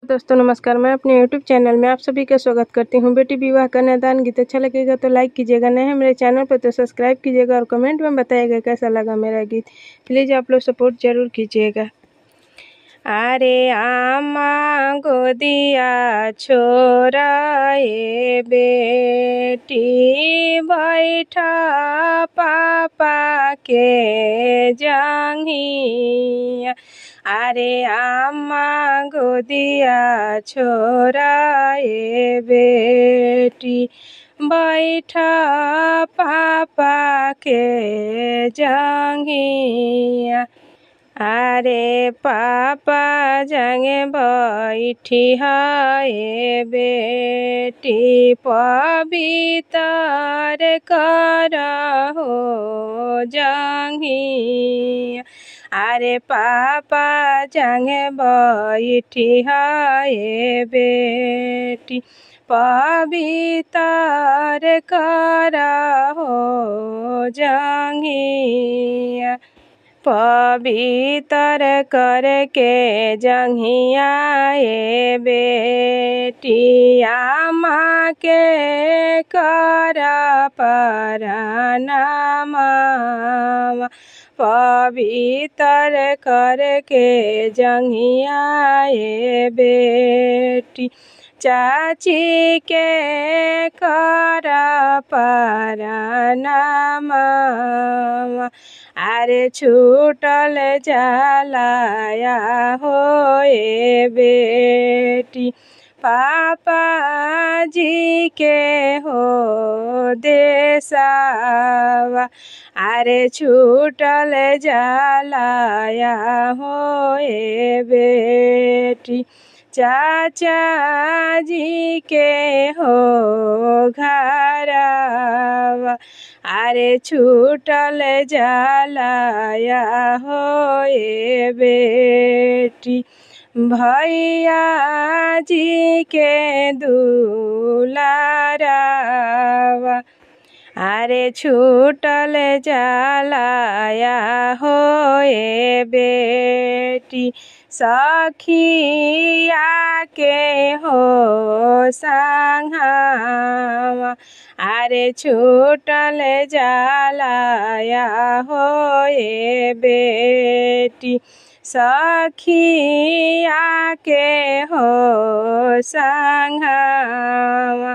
दोस्तों नमस्कार। मैं अपने YouTube चैनल में आप सभी का स्वागत करती हूं। बेटी विवाह कन्यादान गीत अच्छा लगेगा तो लाइक कीजिएगा, नए हैं मेरे चैनल पर तो सब्सक्राइब कीजिएगा और कमेंट में बताइएगा कैसा लगा मेरा गीत। प्लीज़ आप लोग सपोर्ट जरूर कीजिएगा। अरे आमा गोदिया छोरा ए बेटी बैठा पापा के जांघिया। अरे आमा गोदिया छोरा ए बेटी बैठा पापा के जांघिया। अरे पापा जंगे बैठी है बेटी पवित्र करहो जांघिया। अरे पापा जंगे बैठी है बेटी पवित्र करहो जांघिया। पवित्र करके जंघिया ए बेटी आमा के कर परनाम। पवित्र करके जंघिया ए बेटी चाची के कर परनाम। अरे छूटल जलाया हो ए बेटी पापा जी के हो देसावा। अरे छूटल जलाया हो ए बेटी चाचा जी के हो घरवा। अरे छूटल जलाया हो ए बेटी भैया जी के दुलारावा। अरे छूटल जलाया हो ए बेटी सखिया के हो संघवा। अरे छूटल जलाया हो ए बेटी सखिया के हो संघवा।